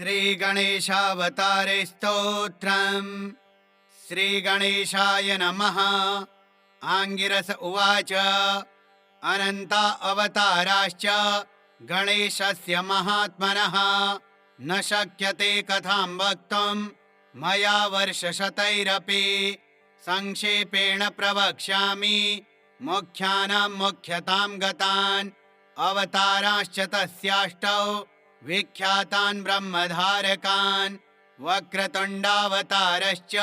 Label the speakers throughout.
Speaker 1: श्रीगणेशावतारे स्तोत्रम्। श्रीगणेशाय नमः। आङ्गिरस उवाच अनन्ता अवताराश्च गणेशस्य महात्मनः न शक्यते कथां वक्तुं मया वर्षशतैरपि। संक्षेपेण प्रवक्ष्यामि मुख्यानां मुख्यतां गतान्। अवताराश्च तस्याष्टौ विख्यातान् ब्रह्मधारकान्। वक्रतुण्डावतारश्च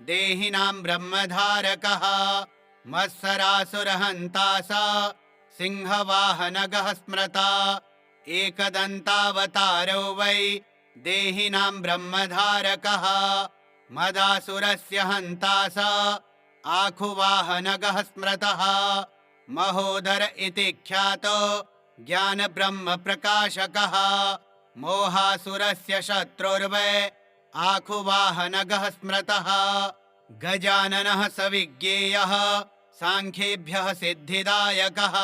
Speaker 1: देहिनां ब्रह्मधारकः। मत्सरासुरहन्ता स सिंहवाहनगः स्मृता। एकदन्तावतारो वै देहिनां ब्रह्मधारकः। मदासुरस्य हन्ता स आखुवाहनगः स्मृतः। महोदर इति ख्यातो ज्ञानब्रह्म प्रकाशकः। मोहासुरस्य शत्रुर्वै आखुवाहनगः स्मृतः। गजाननः सविज्ञेयः सांख्येभ्यः सिद्धिदायकः।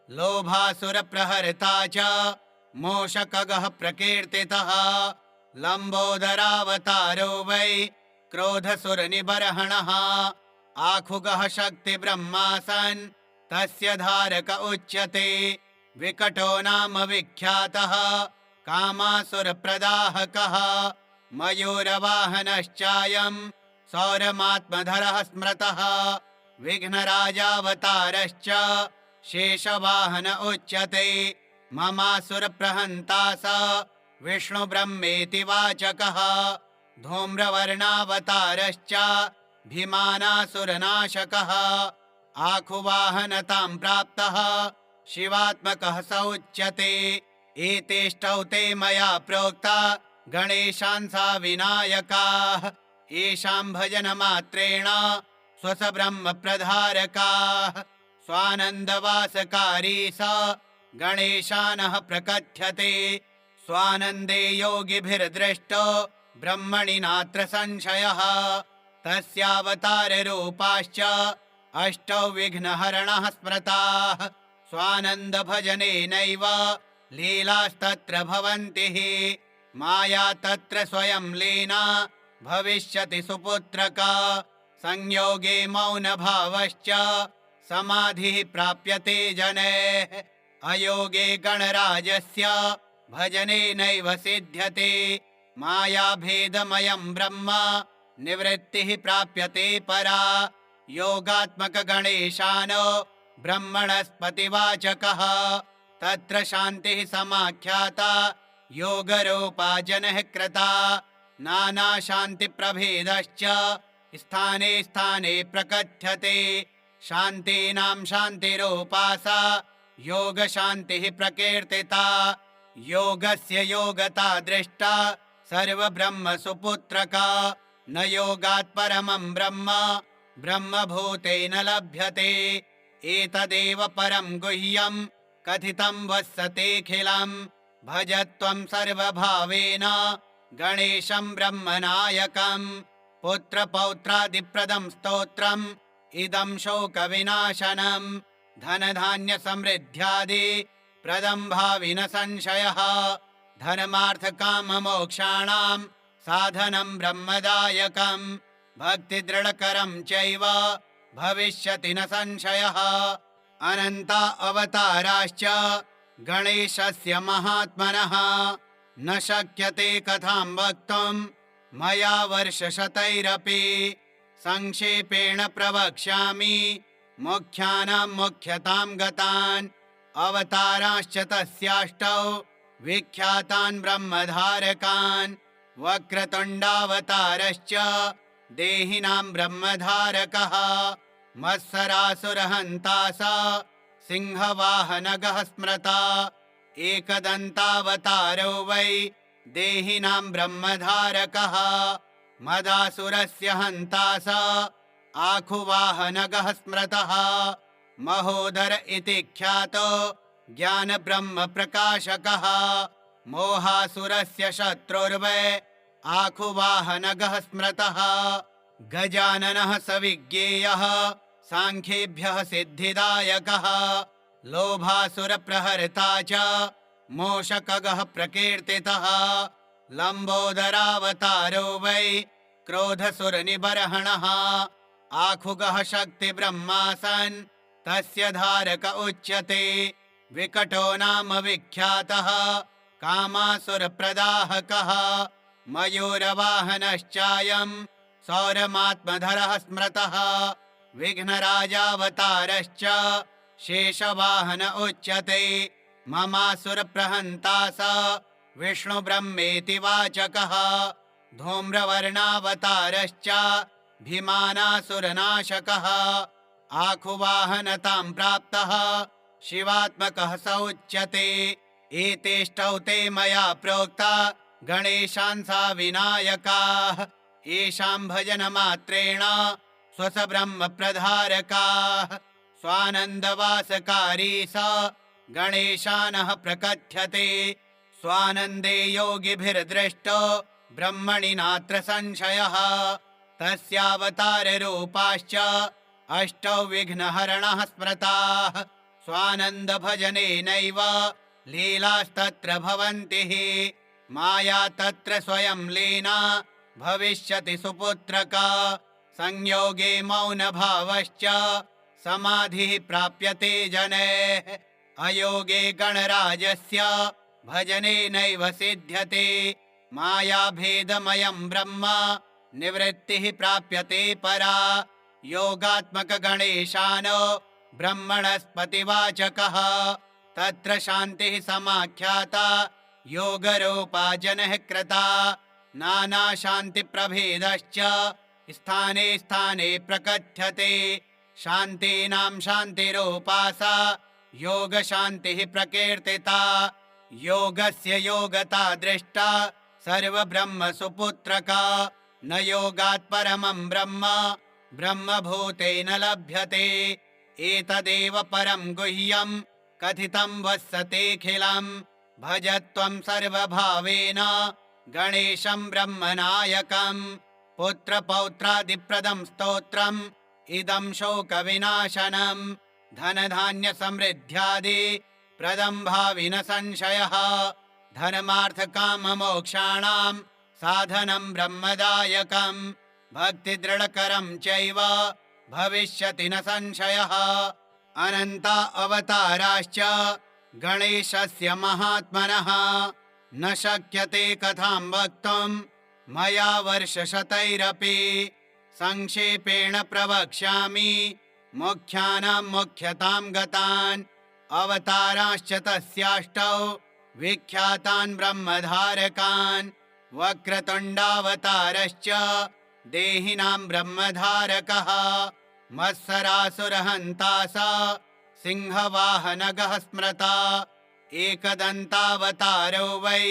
Speaker 1: लोभासुरप्रहर्ता च मोषकगः प्रकीर्तितः। लम्बोदरावतारो वै क्रोधसुरनिबर्हणः। आखुगः शक्तिब्रह्मा सन् तस्य धारक उच्यते। विकटो नाम विख्यातः कामासुरप्रदाहकः। मयूरवाहनश्चायं सौरमात्मधरः स्मृतः। विघ्नराजावतारश्च शेषवाहन उच्यते। ममासुरप्रहन्ता स विष्णुब्रह्मेति वाचकः। धूम्रवर्णावतारश्च भीमानासुरनाशकः। आखुवाहनतां प्राप्तः शिवात्मकः स उच्यते। एतेष्टौ ते मया प्रोक्ता गणेशांसा विनायकाः। येषां भजनमात्रेण स्वसब्रह्म प्रधारकाः। स्वानन्दवासकारी स गणेशानः प्रकथ्यते। स्वानन्दे योगिभिर्दृष्टो ब्रह्मणि नात्र संशयः। तस्यावताररूपाश्च अष्टौ विघ्नहरणः स्मृताः। स्वानन्दभजनेनैव लीलास्तत्र भवन्ति। माया तत्र स्वयं लीना भविष्यति सुपुत्रका। संयोगे मौनभावश्च समाधिः प्राप्यते जनेः। अयोगे गणराजस्य भजनेनैव सिद्ध्यते। मायाभेदमयं ब्रह्म निवृत्तिः प्राप्यते परा। योगात्मक गणेशानो ब्रह्मणस्पतिवाचकः। तत्र शान्तिः समाख्याता योगरूपा जनः कृता। नानाशान्तिप्रभेदश्च स्थाने स्थाने प्रकथ्यते। शान्तीनां शान्तिरूपा सा योगशान्तिः प्रकीर्तिता। योगस्य योगता दृष्टा सर्वब्रह्म सुपुत्रका। न योगात् परमं ब्रह्म ब्रह्मभूतेन लभ्यते। एतदेव परं गुह्यं कथितं वत्सतेऽखिलं। भज त्वं सर्वभावेन गणेशं ब्रह्मनायकम्। पुत्रपौत्रादिप्रदं स्तोत्रम् इदं शोकविनाशनम्। धनधान्यसमृद्ध्यादि प्रदं भावि न संशयः। धर्मार्थकाममोक्षाणां साधनं ब्रह्मदायकम्। भक्तिदृढकरं चैव भविष्यति न संशयः। अनन्ता अवताराश्च गणेशस्य महात्मनः न शक्यते कथां वक्तुं मया वर्षशतैरपि। संक्षेपेण प्रवक्ष्यामि मुख्यानां मुख्यतां गतान्। अवताराश्च तस्याष्टौ विख्यातान् ब्रह्मधारकान्। वक्रतुण्डावतारश्च देहिनां ब्रह्मधारकः। मत्सरासुरहन्ता स सिंहवाहनगः स्मृता। एकदन्तावतारो वै देहिनां ब्रह्मधारकः। मदासुरस्य हन्ता स आखुवाहनगः स्मृतः। महोदर इति ख्यातो ज्ञानब्रह्म प्रकाशकः। मोहासुरस्य शत्रुर्वै आखुवाहनगः स्मृतः। गजाननः सविज्ञेयः सांख्येभ्यः सिद्धिदायकः। लोभासुरप्रहर्ता च मोषकगः प्रकीर्तितः। लम्बोदरावतारो वै क्रोधसुरनिबर्हणः आखुगः शक्तिब्रह्मा सन् तस्य धारक उच्यते विकटो नाम विख्यातः कामासुरप्रदाहकः मयूरवाहनश्चायं सौरमात्मधरः स्मृतः विघ्नराजावतारश्च शेषवाहन उच्यते ममासुरप्रहन्ता स विष्णुब्रह्मेति वाचकः धूम्रवर्णावतारश्च भीमानासुरनाशकः आखुवाहनतां प्राप्तः शिवात्मकः स उच्यते एतेष्टौ ते मया प्रोक्ता गणेशान् सा विनायकाः येषां भजनमात्रेण स्वसब्रह्मप्रधारकाः स्वानन्दवासकारी स गणेशानः प्रकथ्यते स्वानन्दे योगिभिर्दृष्टो ब्रह्मणि नात्र संशयः तस्यावताररूपाश्च अष्टौ विघ्नहरणः स्मृताः स्वानन्दभजनेनैव लीलास्तत्र भवन्ति माया तत्र स्वयं लीना भविष्यति सुपुत्रका संयोगे मौनभावश्च समाधिः प्राप्यते जनेः अयोगे गणराजस्य भजनेनैव सिद्ध्यते मायाभेदमयं ब्रह्म निवृत्तिः प्राप्यते परा योगात्मकगणेशानो ब्रह्मणस्पतिवाचकः तत्र शान्तिः समाख्याता योगरूपा जनः कृता नानाशान्तिप्रभेदश्च स्थाने स्थाने प्रकथ्यते शान्तीनां शान्तिरूपा सा योगशान्तिः प्रकीर्तिता योगस्य योगता दृष्टा सर्वब्रह्मसुपुत्रका न योगात् परमं ब्रह्म ब्रह्मभूतेन लभ्यते एतदेव परं गुह्यं कथितं वत्सतेऽखिलं भजत्वं सर्वभावेन गणेशं ब्रह्मनायकं पुत्रपौत्रादिप्रदं स्तोत्रम् इदं शोकविनाशनं धनधान्यसमृद्ध्यादि प्रदं भावि न संशयः धर्मार्थकाममोक्षाणां साधनं ब्रह्मदायकं भक्तिदृढकरं चैव भविष्यति न संशयः अनन्ता अवताराश्च गणेशस्य महात्मनः न शक्यते कथां वक्तुं मया वर्षशतैरपि संक्षेपेण प्रवक्ष्यामि मुख्यानां मुख्यतां गतान् अवताराश्च तस्याष्टौ विख्यातान् ब्रह्मधारकान् वक्रतुण्डावतारश्च देहिनां ब्रह्मधारकः मत्सरासुरहन्ता स सिंहवाहनगः स्मृता एकदन्तावतारो वै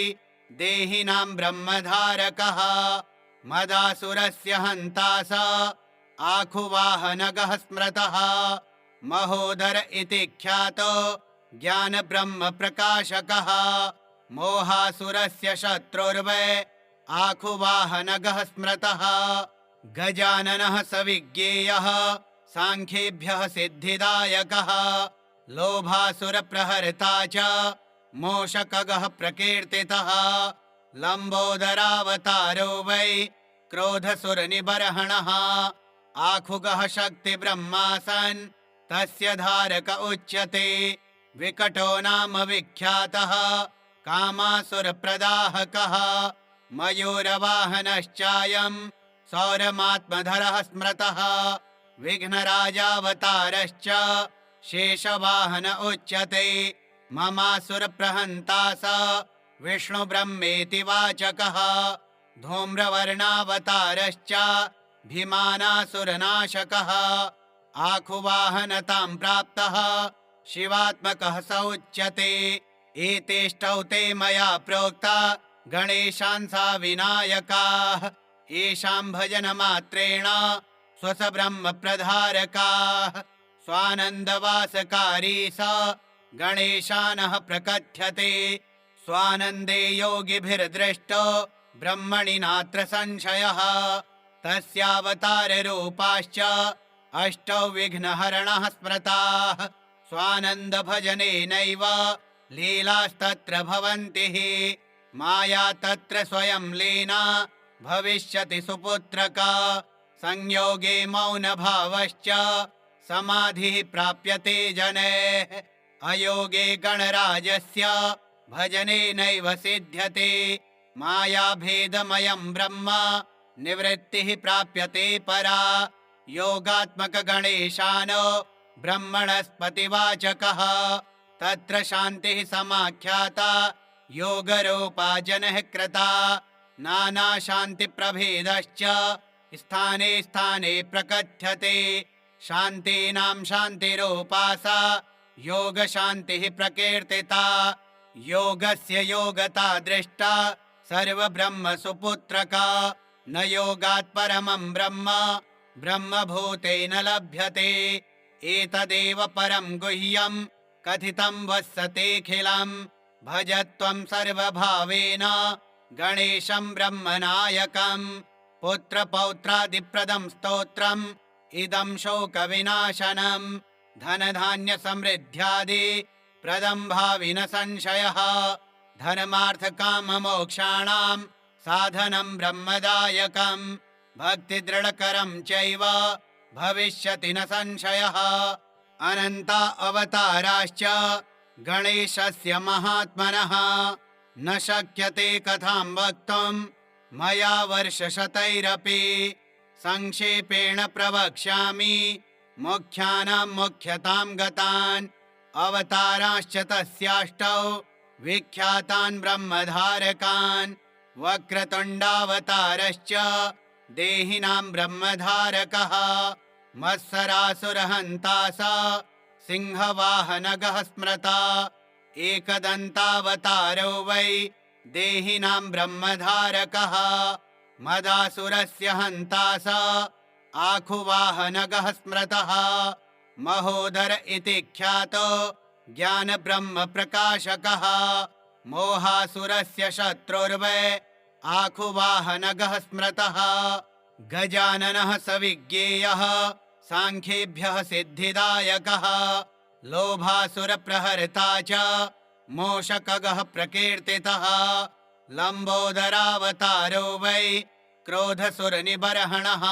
Speaker 1: देहिनां ब्रह्मधारकः मदासुरस्य हन्ता स आखुवाहनगः स्मृतः महोदर इति ख्यातो ज्ञानब्रह्मप्रकाशकः मोहासुरस्य शत्रुर्वै आखुवाहनगः स्मृतः गजाननः स विज्ञेयः साङ्ख्येभ्यः सिद्धिदायकः लोभासुरप्रहर्ता च मोषकगः प्रकीर्तितः लम्बोदरावतारो वै क्रोधसुरनिबर्हणः आखुगः शक्तिब्रह्मा सन् तस्य धारक उच्यते विकटो नाम विख्यातः कामासुरप्रदाहकः मयूरवाहनश्चायं सौरमात्मधरः स्मृतः विघ्नराजावतारश्च शेषवाहन उच्यते ममासुरप्रहन्ता स विष्णुब्रह्मेति वाचकः धूम्रवर्णावतारश्च भीमानासुरनाशकः आखुवाहनतां प्राप्तः शिवात्मकः स उच्यते एतेष्टौ ते मया प्रोक्ता गणेशान् सा विनायकाः येषां भजनमात्रेण स्वसब्रह्मप्रधारकाः स्वानन्दवासकारी स गणेशानः प्रकथ्यते स्वानन्दे योगिभिर्दृष्टो ब्रह्मणि नात्र संशयः तस्यावताररूपाश्च अष्टौ विघ्नहरणः स्मृताः स्वानन्दभजनेनैव लीलास्तत्र भवन्ति माया तत्र स्वयं लीना भविष्यति सुपुत्रका संयोगे मौनभावश्च समाधिः प्राप्यते जनेः अयोगे गणराजस्य भजनेनैव सिद्ध्यते मायाभेदमयं ब्रह्म निवृत्तिः प्राप्यते परा योगात्मकगणेशानो ब्रह्मणस्पतिवाचकः तत्र शान्तिः समाख्याता योगरूपा जनः कृता नानाशान्तिप्रभेदश्च स्थाने स्थाने प्रकथ्यते शान्तीनां शान्तिरूपा सा योगशान्तिः प्रकीर्तिता योगस्य योगता दृष्टा सर्वब्रह्म सुपुत्रका न योगात् परमं ब्रह्म ब्रह्मभूतेन लभ्यते एतदेव परं गुह्यं कथितं वत्सतेऽखिलं भजत्वं सर्वभावेन गणेशं ब्रह्मनायकं पुत्रपौत्रादिप्रदं स्तोत्रम् इदं शोकविनाशनं धनधान्यसमृद्ध्यादि प्रदं भाविन संशयः धर्मार्थकाममोक्षाणां साधनं ब्रह्मदायकं भक्तिदृढकरं चैव भविष्यति न संशयः अनन्ता अवताराश्च गणेशस्य महात्मनः न शक्यते कथां वक्तुं मया वर्षशतैरपि संक्षेपेण प्रवक्ष्यामि मुख्यानां मुख्यतां गतान् अवताराश्च तस्याष्टौ विख्यातान् ब्रह्मधारकान् वक्रतुण्डावतारश्च देहिनां ब्रह्मधारकः मत्सरासुरहन्ता स सिंहवाहनगः स्मृता एकदन्तावतारो वै देहिनां ब्रह्मधारकः मदासुरस्य हन्ता स आखुवाहनगः स्मृतः महोदर इति ख्यातो ज्ञानब्रह्म प्रकाशकः मोहासुरस्य शत्रुर्वै आखुवाहनगः स्मृतः गजाननः सविज्ञेयः सांख्येभ्यः सिद्धिदायकः लोभासुरप्रहर्ता च मोषकगः प्रकीर्तितः लम्बोदरावतारो वै क्रोधसुरनिबर्हणः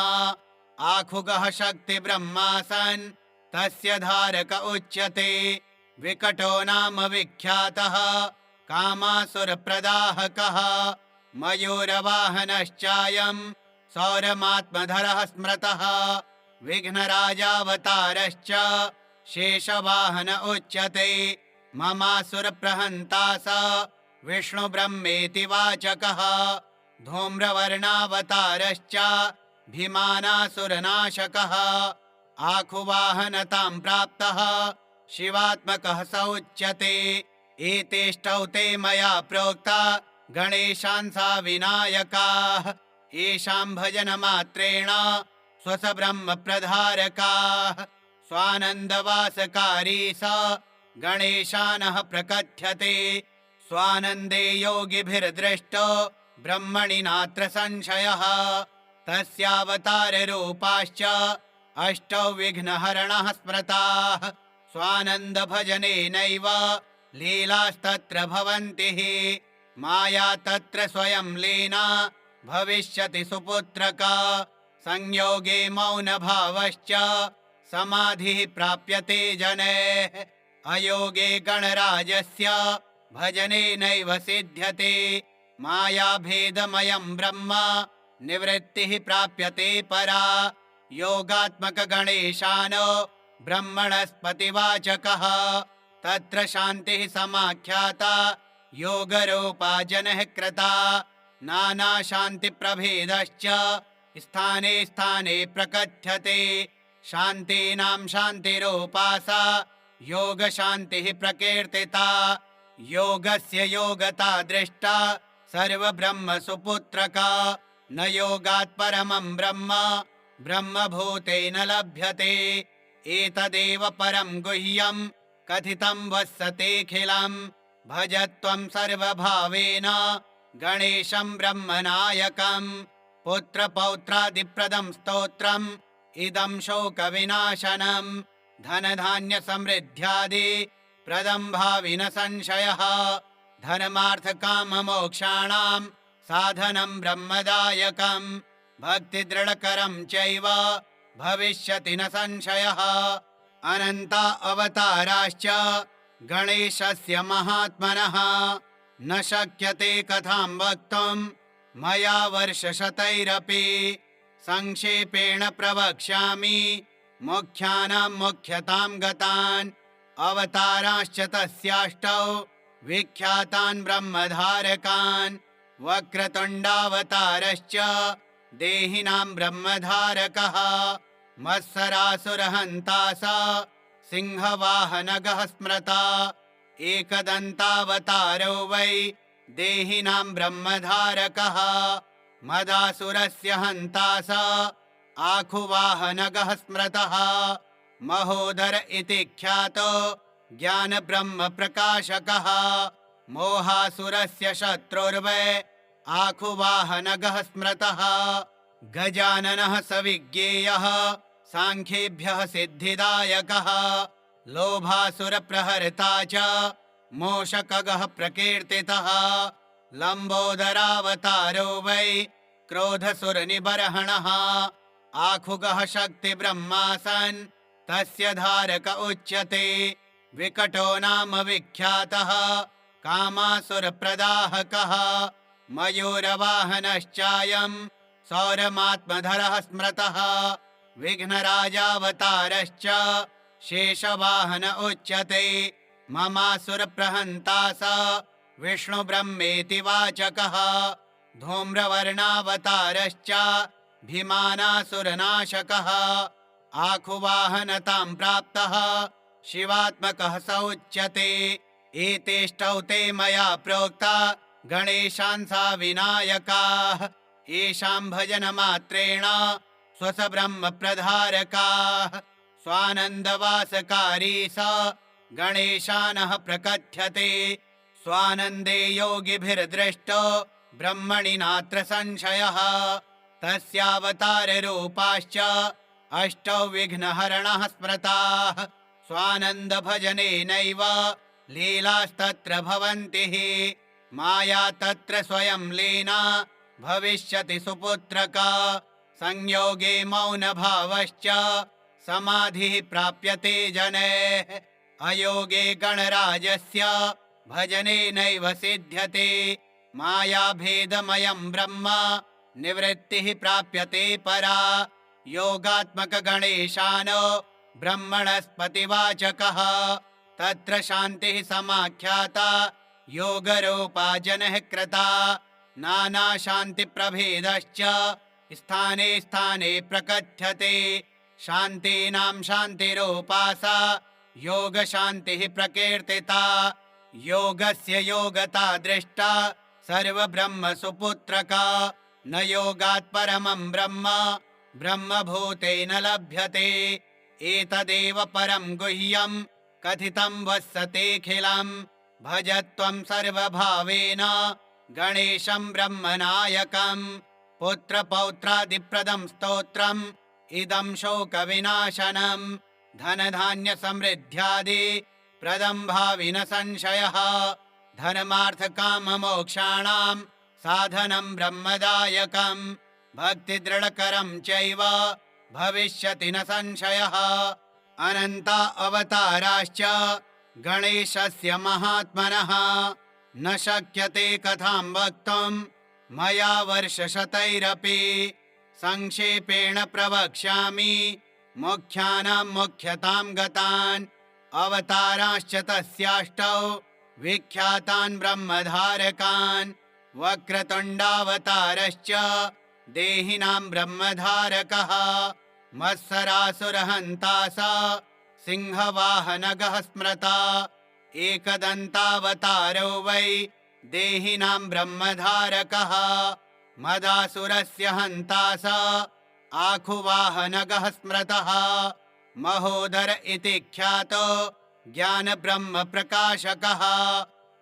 Speaker 1: आखुगः शक्तिब्रह्मा सन् तस्य धारक उच्यते विकटो नाम विख्यातः कामासुरप्रदाहकः मयूरवाहनश्चायं सौरमात्मधरः स्मृतः विघ्नराजावतारश्च शेषवाहन उच्यते ममासुरप्रहन्ता स विष्णुब्रह्मेति वाचकः धूम्रवर्णावतारश्च भीमानासुरनाशकः आखुवाहनतां प्राप्तः शिवात्मकः स उच्यते एतेष्टौ ते मया प्रोक्ता गणेशांसा विनायकाः येषां भजनमात्रेण स्वसब्रह्म प्रधारकाः स्वानन्दवासकारी स गणेशानः प्रकथ्यते स्वानन्दे योगिभिर्दृष्टो ब्रह्मणि नात्र संशयः तस्यावताररूपाश्च अष्टौ विघ्नहरणः स्मृताः स्वानन्दभजनेनैव लीलास्तत्र भवन्ति माया तत्र स्वयं लीना भविष्यति सुपुत्रका संयोगे मौनभावश्च समाधिः प्राप्यते जनेः अयोगे गणराजस्य भजनेनैव सिद्ध्यते मायाभेदमयं ब्रह्म निवृत्तिः प्राप्यते परा योगात्मकगणेशानो ब्रह्मणस्पतिवाचकः तत्र शान्तिः समाख्याता योगरूपा जनः कृता नानाशान्तिप्रभेदश्च स्थाने स्थाने प्रकथ्यते शान्तीनां शान्तिरूपा सा योगशान्तिः प्रकीर्तिता योगस्य योगता दृष्टा सर्वब्रह्म सुपुत्रका न योगात् परमं ब्रह्म ब्रह्मभूतेन लभ्यते एतदेव परं गुह्यं कथितं वत्सतेऽखिलं भजत्वं सर्वभावेन गणेशं ब्रह्मनायकं पुत्रपौत्रादिप्रदं स्तोत्रम् इदं शोकविनाशनं धनधान्यसमृद्ध्यादि प्रदं भाविन संशयः धर्मार्थकाममोक्षाणां साधनं ब्रह्मदायकं भक्तिदृढकरं चैव भविष्यति न संशयः। अनन्ता अवताराश्च गणेशस्य महात्मनः न शक्यते कथां वक्तुं मया वर्षशतैरपि। संक्षेपेण प्रवक्ष्यामि मुख्यानां मुख्यतां गतान् अवताराश्च तस्याष्टौ विख्यातान् ब्रह्मधारकान्। वक्रतुण्डावतारश्च देहिनां ब्रह्मधारकः मत्सरासुरहन्ता स सिंहवाहनगः स्मृता। एकदन्तावतारो वै देहिनां ब्रह्मधारकः मदासुरस्य हन्ता स आखुवाहनगः स्मृतः। महोदर इति ख्यातो ज्ञानब्रह्म प्रकाशकः मोहासुरस्य शत्रुर्वै आखुवाहनगः स्मृतः। गजाननः सविज्ञेयः सांख्येभ्यः सिद्धिदायकः लोभासुरप्रहर्ता च मोषकगः प्रकीर्तितः। लम्बोदरावतारो वै क्रोधसुरनिबर्हणः आखुगः शक्तिब्रह्मा सन् तस्य धारक उच्यते। विकटो नाम विख्यातः कामासुरप्रदाहकः मयूरवाहनश्चायं सौरमात्मधरः स्मृतः। विघ्नराजावतारश्च शेषवाहन उच्यते। ममासुरप्रहन्ता स विष्णुब्रह्मेति वाचकः। धूम्रवर्णावतारश्च भीमानासुरनाशकः आखुवाहनतां प्राप्तः शिवात्मकः स उच्यते। एतेष्टौ ते मया प्रोक्ता गणेशान् साविनायकाः येषां भजनमात्रेण स्वसब्रह्म प्रधारकाः। स्वानन्दवासकारी स गणेशानः प्रकथ्यते। स्वानन्दे योगिभिर्दृष्टो ब्रह्मणि नात्र संशयः। तस्यावताररूपाश्च अष्टौ विघ्नहरणः स्मृताः। स्वानन्दभजनेनैव लीलास्तत्र भवन्ति हि माया तत्र स्वयं लीना भविष्यति सुपुत्रका। संयोगे मौनभावश्च समाधिः प्राप्यते जनेः अयोगे गणराजस्य भजनेनैव सिद्ध्यते। मायाभेदमयं ब्रह्म निवृत्तिः प्राप्यते परा। योगात्मकगणेशानो ब्रह्मणस्पतिवाचकः तत्र शान्तिः समाख्याता योगरूपा जनः कृता। नानाशान्तिप्रभेदश्च स्थाने स्थाने प्रकथ्यते। शान्तीनां शान्तिरूपा सा योगशान्तिः प्रकीर्तिता। योगस्य योगता दृष्टा सर्वब्रह्म सुपुत्रका। न योगात् परमं ब्रह्म ब्रह्मभूतेन लभ्यते। एतदेव परं गुह्यं कथितं वत्सतेऽखिलं। भज त्वं सर्वभावेन गणेशं ब्रह्मनायकं। पुत्रपौत्रादिप्रदं स्तोत्रम् इदं शोकविनाशनं धनधान्यसमृद्ध्यादि प्रदं भावि न संशयः। धर्मार्थकाममोक्षाणां साधनं ब्रह्मदायकं भक्तिदृढकरं चैव भविष्यति न संशयः। अनन्ता अवताराश्च गणेशस्य महात्मनः न शक्यते कथां वक्तुं मया वर्षशतैरपि। संक्षेपेण प्रवक्ष्यामि मुख्यानां मुख्यतां गतान् अवताराश्च तस्याष्टौ विख्यातान् ब्रह्मधारकान्। वक्रतुण्डावतारश्च देहिनां ब्रह्मधारकः मत्सरासुरहन्ता स सिंहवाहनगः स्मृता। एकदन्तावतारो वै देहिनां ब्रह्मधारकः मदासुरस्य हन्ता स आखुवाहनगः स्मृतः। महोदर इति ख्यातो ज्ञानब्रह्म प्रकाशकः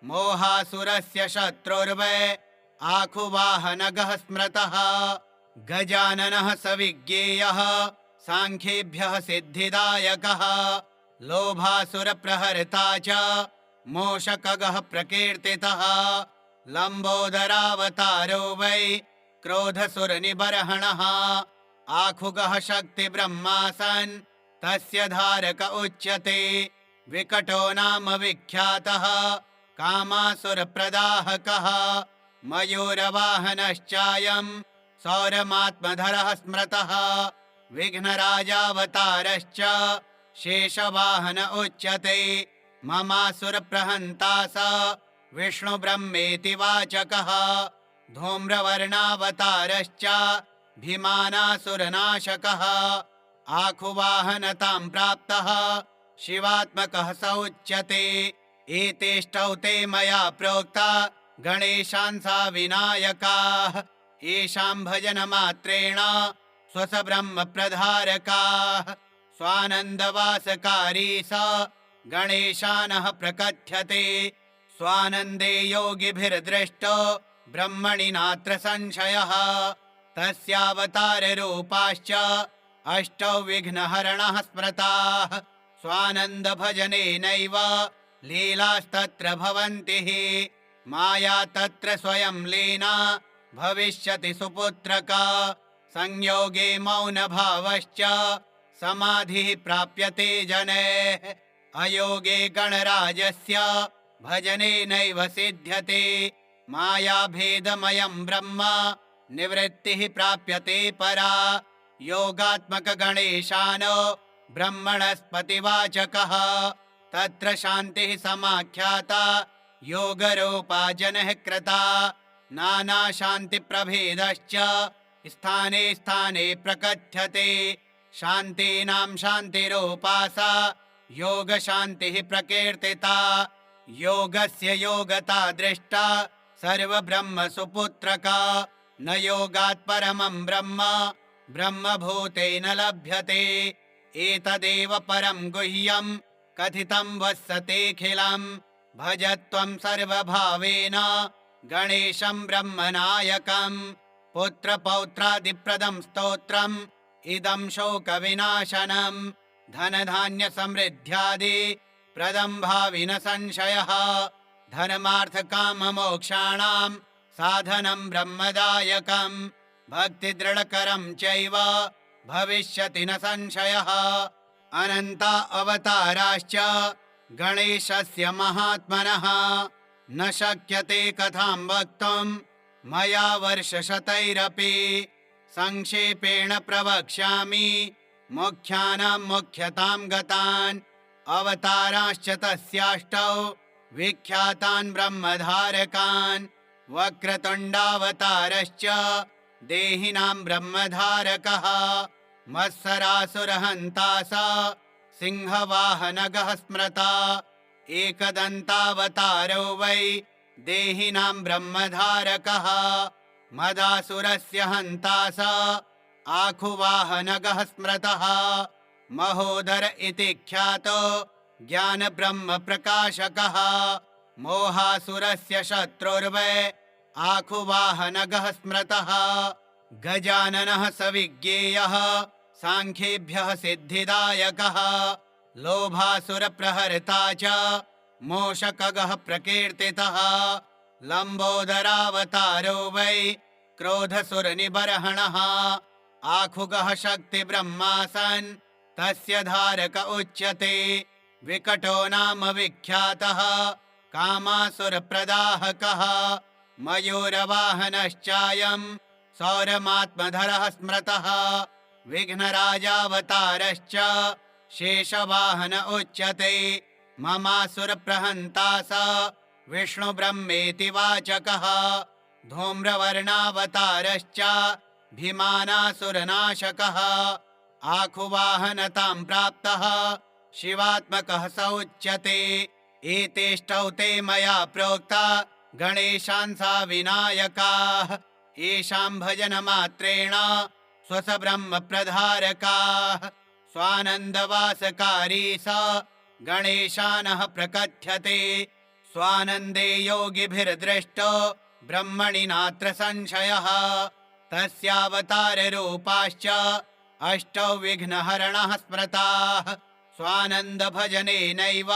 Speaker 1: मोहासुरस्य शत्रुर्वै आखुवाहनगः स्मृतः। गजाननः सविज्ञेयः सांख्येभ्यः सिद्धिदायकः लोभासुरप्रहर्ता च मोषकगः प्रकीर्तितः लम्बोदरावतारो वै क्रोधसुरनिबर्हणः आखुगः शक्तिब्रह्मा सन् तस्य धारक उच्यते विकटो नाम विख्यातः कामासुरप्रदाहकः मयूरवाहनश्चायं सौरमात्मधरः स्मृतः विघ्नराजावतारश्च शेषवाहन उच्यते ममासुरप्रहन्ता स विष्णुब्रह्मेति वाचकः धूम्रवर्णावतारश्च भीमानासुरनाशकः आखुवाहनतां प्राप्तः शिवात्मकः स उच्यते एतेष्टौ ते मया प्रोक्ता गणेशान् सा विनायकाः येषां भजनमात्रेण स्वसब्रह्मप्रधारकाः स्वानन्दवासकारी स गणेशानः प्रकथ्यते स्वानन्दे योगिभिर्दृष्टो ब्रह्मणि नात्र संशयः तस्यावताररूपाश्च अष्टौ विघ्नहरणः स्मृताः स्वानन्दभजनेनैव लीलास्तत्र भवन्ति माया तत्र स्वयं लीना भविष्यति सुपुत्रका संयोगे मौनभावश्च समाधिः प्राप्यते जनेः अयोगे गणराजस्य भजनेनैव सिद्ध्यते मायाभेदमयं ब्रह्म निवृत्तिः प्राप्यते परा योगात्मकगणेशानो ब्रह्मणस्पतिवाचकः तत्र शान्तिः समाख्याता योगरूपा जनः कृता नानाशान्तिप्रभेदश्च स्थाने स्थाने प्रकथ्यते शान्तीनां शान्तिरूपा सा योगशान्तिः प्रकीर्तिता योगस्य योगता दृष्टा सर्वब्रह्मसुपुत्रका न योगात् परमं ब्रह्म ब्रह्मभूतेन लभ्यते एतदेव परं गुह्यं कथितं वत्सतेऽखिलं भजत्वं सर्वभावेन गणेशं ब्रह्मनायकं पुत्रपौत्रादिप्रदं स्तोत्रम् इदं शोकविनाशनं धनधान्यसमृद्ध्यादि प्रदं भावि न संशयः धर्मार्थकाममोक्षाणां साधनं ब्रह्मदायकं भक्तिदृढकरं चैव भविष्यति न संशयः अनन्ता अवताराश्च गणेशस्य महात्मनः न शक्यते कथां वक्तुं मया वर्षशतैरपि संक्षेपेण प्रवक्ष्यामि मुख्यानां मुख्यतां गतान् अवताराश्च तस्याष्टौ विख्यातान् ब्रह्मधारकान् वक्रतुण्डावतारश्च देहिनां ब्रह्मधारकः मत्सरासुरहन्ता स सिंहवाहनगः स्मृता एकदन्तावतारो वै देहिनां ब्रह्मधारकः मदासुरस्य हन्ता स आखुवाहनगः स्मृतः महोदर इति ख्यातो ज्ञानब्रह्मप्रकाशकः मोहासुरस्य शत्रुर्वै आखुवाहनगः स्मृतः गजाननः सविज्ञेयः सांख्येभ्यः सिद्धिदायकः लोभासुरप्रहर्ता च मोषकगः प्रकीर्तितः लम्बोदरावतारो वै क्रोधसुरनिबर्हणः आखुगः शक्तिब्रह्मा सन् तस्य धारक उच्यते विकटो नाम विख्यातः कामासुरप्रदाहकः मयूरवाहनश्चायं सौरमात्मधरः स्मृतः विघ्नराजावतारश्च शेषवाहन उच्यते ममासुरप्रहन्ता स विष्णुब्रह्मेति वाचकः धूम्रवर्णावतारश्च भीमानासुरनाशकः आखुवाहनतां प्राप्तः शिवात्मकः स उच्यते एतेष्टौ ते मया प्रोक्ता गणेशान् सा विनायकाः येषां भजनमात्रेण स्वसब्रह्मप्रधारकाः स्वानन्दवासकारी स गणेशानः प्रकथ्यते स्वानन्दे योगिभिर्दृष्टो ब्रह्मणि नात्र संशयः तस्यावताररूपाश्च अष्टौ विघ्नहरणः स्मृताः स्वानन्दभजनेनैव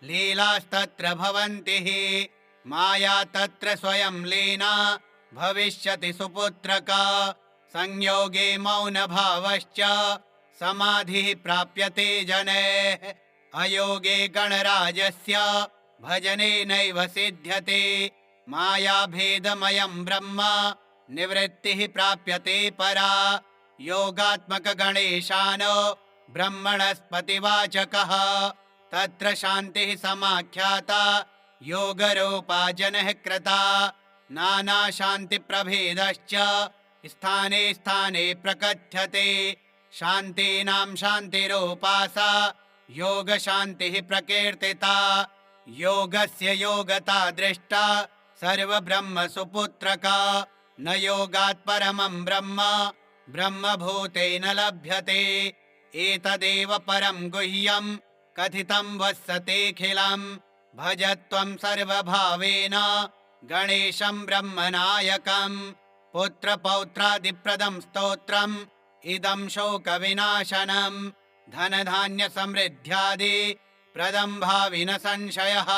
Speaker 1: लीलास्तत्र भवन्ति हि माया तत्र स्वयं लीना भविष्यति सुपुत्रका संयोगे मौनभावश्च समाधिः प्राप्यते जनेः अयोगे गणराजस्य भजनेनैव सिद्ध्यते मायाभेदमयं ब्रह्म निवृत्तिः प्राप्यते परा योगात्मकगणेशानो ब्रह्मणस्पतिवाचकः तत्र शान्तिः समाख्याता योगरूपा जनः कृता नानाशान्तिप्रभेदश्च स्थाने स्थाने प्रकथ्यते शान्तीनां शान्तिरूपा सा योगशान्तिः प्रकीर्तिता योगस्य योगता दृष्टा सर्वब्रह्मसुपुत्रका न योगात् परमं ब्रह्म ब्रह्मभूतेन लभ्यते एतदेव परं गुह्यं कथितं वत्सतेऽखिलं भज त्वं सर्वभावेन गणेशं ब्रह्मनायकं पुत्रपौत्रादिप्रदं स्तोत्रम् इदं शोकविनाशनं धनधान्यसमृद्ध्यादि प्रदं भावि न संशयः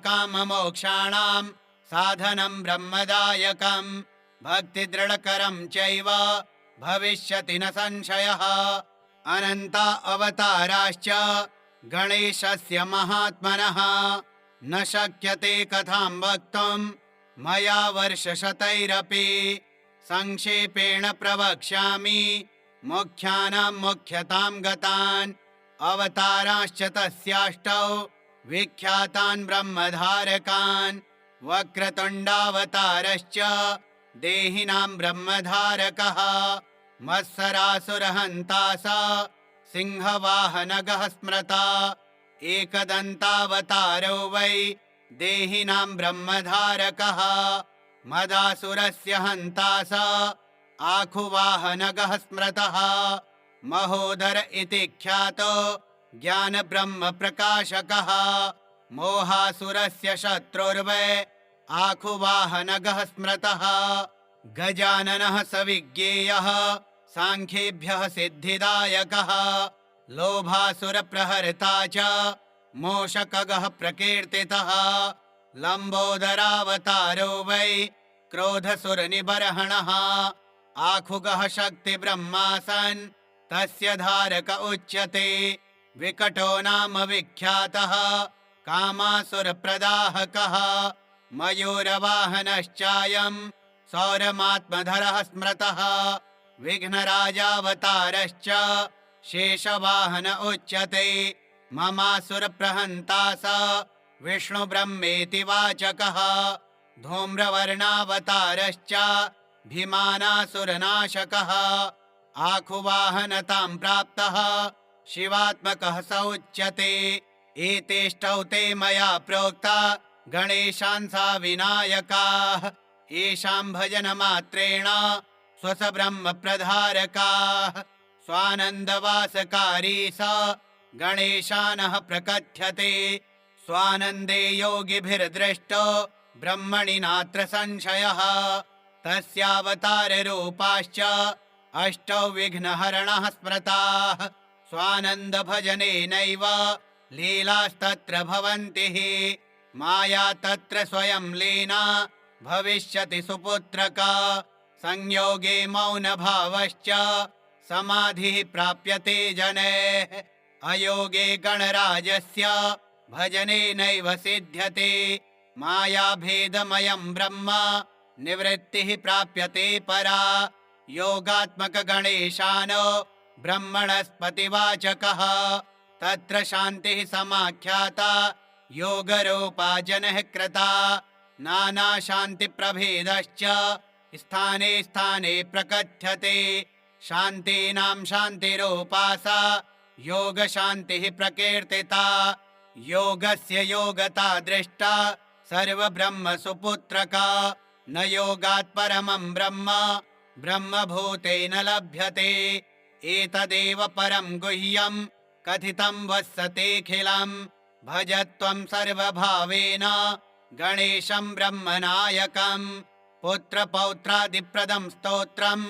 Speaker 1: धर्मार्थकाममोक्षाणां साधनं ब्रह्मदायकं भक्तिदृढकरं चैव भविष्यति न संशयः अनन्ता अवताराश्च गणेशस्य महात्मनः न शक्यते कथां वक्तुं मया वर्षशतैरपि संक्षेपेण प्रवक्ष्यामि मुख्यानां मुख्यतां गतान् अवताराश्च तस्याष्टौ विख्यातान् ब्रह्मधारकान् वक्रतुण्डावतारश्च देहिनां ब्रह्मधारकः मत्सरासुरहन्ता स सिंहवाहनगः स्मृता एकदन्तावतारो वै देहिनां ब्रह्मधारकः मदासुरस्य हन्ता स आखुवाहनगः स्मृतः महोदर इति ख्यातो ज्ञानब्रह्मप्रकाशकः मोहासुरस्य शत्रुर्वै आखुवाहनगः स्मृतः गजाननः सविज्ञेयः सांख्येभ्यः सिद्धिदायकः लोभासुरप्रहर्ता च मोषकगः प्रकीर्तितः लम्बोदरावतारो वै क्रोधसुरनिबर्हणः आखुगः शक्तिब्रह्मा सन् तस्य धारक उच्यते विकटो नाम विख्यातः कामासुरप्रदाहकः मयूरवाहनश्चायं सौरमात्मधरः स्मृतः विघ्नराजावतारश्च शेषवाहन उच्यते ममासुरप्रहन्ता स विष्णुब्रह्मेति वाचकः धूम्रवर्णावतारश्च भीमानासुरनाशकः आखुवाहनतां प्राप्तः शिवात्मकः स उच्यते एतेष्टौ ते मया प्रोक्ता गणेशांसा विनायकाः येषां भजनमात्रेण स्वसब्रह्मप्रधारकाः स्वानन्दवासकारी स गणेशानः प्रकथ्यते स्वानन्दे योगिभिर्दृष्टो ब्रह्मणि नात्र संशयः तस्यावताररूपाश्च अष्टौ विघ्नहरणः स्मृताः स्वानन्दभजनेनैव लीलास्तत्र भवन्ति हि माया तत्र स्वयं लीना भविष्यति सुपुत्रका संयोगे मौनभावश्च समाधिः प्राप्यते जनेः अयोगे गणराजस्य भजनेनैव सिद्ध्यते मायाभेदमयं ब्रह्म निवृत्तिः प्राप्यते परा योगात्मकगणेशानो ब्रह्मणस्पतिवाचकः तत्र शान्तिः समाख्याता योगरूपा जनः कृता नानाशान्तिप्रभेदश्च स्थाने स्थाने प्रकथ्यते शान्तीनां शान्तिरूपा सा योगशान्तिः प्रकीर्तिता योगस्य योगता दृष्टा सर्वब्रह्मसुपुत्रका न योगात् परमं ब्रह्म ब्रह्मभूतेन लभ्यते एतदेव परं गुह्यं कथितं वत्सतेऽखिलं भज त्वं सर्वभावेन गणेशं ब्रह्मनायकं पुत्रपौत्रादिप्रदं स्तोत्रम्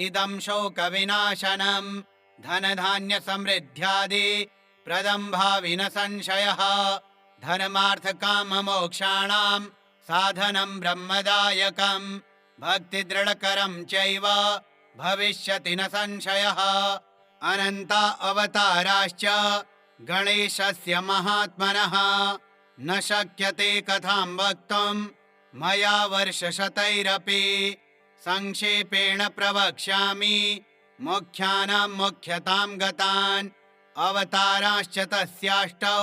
Speaker 1: इदं शोकविनाशनं धनधान्यसमृद्ध्यादि प्रदं भावि न संशयः धर्मार्थकाममोक्षाणां साधनं ब्रह्मदायकं भक्तिदृढकरं चैव भविष्यति न संशयः अनन्ता अवताराश्च गणेशस्य महात्मनः न शक्यते कथां वक्तुं मया वर्षशतैरपि संक्षेपेण प्रवक्ष्यामि मुख्यानां मुख्यतां गतान् अवताराश्च तस्याष्टौ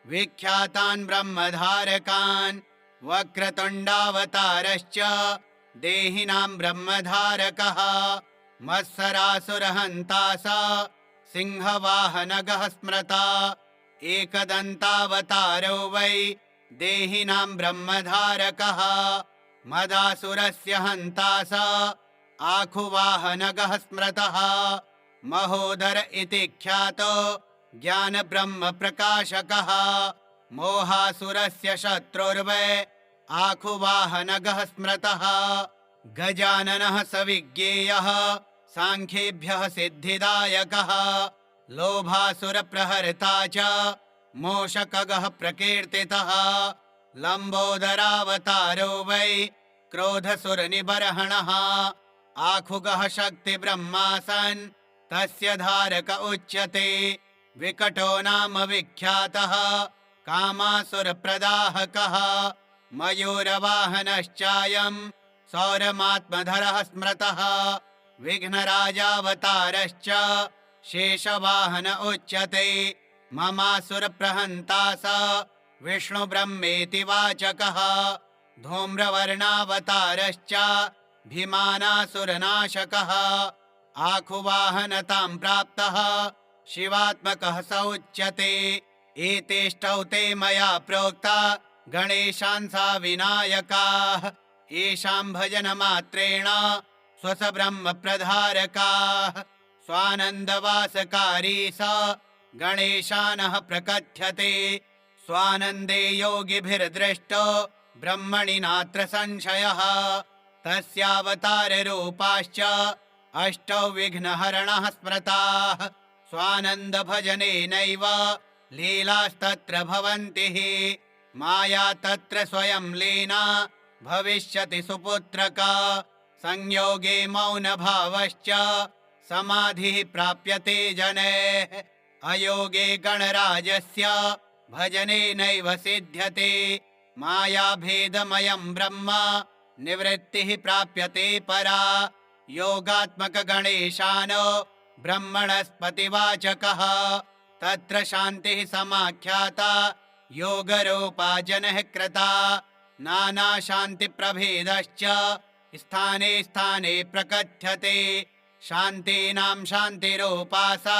Speaker 1: विख्यातान् ब्रह्मधारकान् वक्रतुण्डावतारश्च देहिनां ब्रह्मधारकः मत्सरासुरहन्ता स सिंहवाहनगः स्मृता एकदन्तावतारो वै देहिनां ब्रह्मधारकः मदासुरस्य हन्ता स आखुवाहनगः स्मृतः महोदर इति ख्यातो ज्ञानब्रह्म प्रकाशकः मोहासुरस्य शत्रुर्वै आखुवाहनगः स्मृतः गजाननः सविज्ञेयः सांख्येभ्यः सिद्धिदायकः लोभासुरप्रहर्ता च मोषकगः प्रकीर्तितः लम्बोदरावतारो वै क्रोधसुरनिबर्हणः आखुगः शक्तिब्रह्मा सन् तस्य धारक उच्यते विकटो नाम विख्यातः कामासुरप्रदाहकः मयूरवाहनश्चायं सौरमात्मधरः स्मृतः विघ्नराजावतारश्च शेषवाहन उच्यते ममासुरप्रहन्ता स विष्णुब्रह्मेति वाचकः धूम्रवर्णावतारश्च भीमानासुरनाशकः आखुवाहनतां प्राप्तः शिवात्मकः स उच्यते एतेष्टौ ते मया प्रोक्ता गणेशांसा विनायकाः येषां भजनमात्रेण स्वसब्रह्म प्रधारकाः स्वानन्दवासकारी स गणेशानः प्रकथ्यते स्वानन्दे योगिभिर्दृष्टो ब्रह्मणि नात्र संशयः तस्यावताररूपाश्च अष्टौ विघ्नहरणः स्मृताः स्वानन्दभजनेनैव लीलास्तत्र भवन्ति माया तत्र स्वयं लीना भविष्यति सुपुत्रका संयोगे मौनभावश्च समाधिः प्राप्यते जनेः अयोगे गणराजस्य भजनेनैव सिद्ध्यते मायाभेदमयं ब्रह्म निवृत्तिः प्राप्यते परा योगात्मक गणेशानो ब्रह्मणस्पतिवाचकः तत्र शान्तिः समाख्याता योगरूपा जनः कृता नानाशान्तिप्रभेदश्च स्थाने स्थाने प्रकथ्यते शान्तीनां शान्तिरूपा सा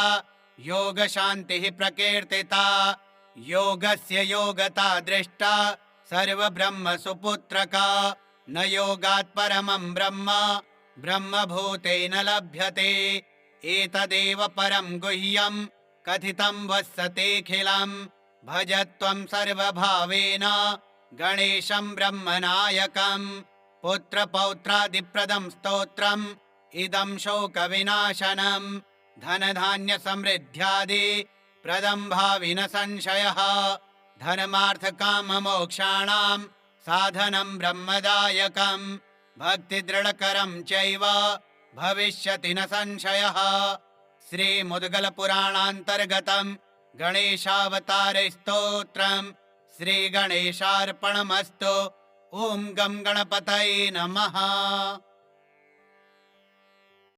Speaker 1: योगशान्तिः प्रकीर्तिता योगस्य योगता दृष्टा सर्वब्रह्म सुपुत्रका न योगात् परमं ब्रह्म ब्रह्मभूतेन लभ्यते एतदेव परं गुह्यं कथितं वत्सतेऽखिलं भजत्वं सर्वभावेन गणेशं ब्रह्मनायकं पुत्रपौत्रादिप्रदं स्तोत्रम् इदं शोकविनाशनं धनधान्यसमृद्ध्यादि प्रदं भावि न संशयः धर्मार्थकाममोक्षाणां साधनं ब्रह्मदायकं भक्तिदृढकरं चैव भविष्यति न संशयः श्रीमुद्गलपुराणान्तर्गतं गणेशावतारस्तोत्रम् श्रीगणेशार्पणमस्तु। ॐ गं गणपतये नमः।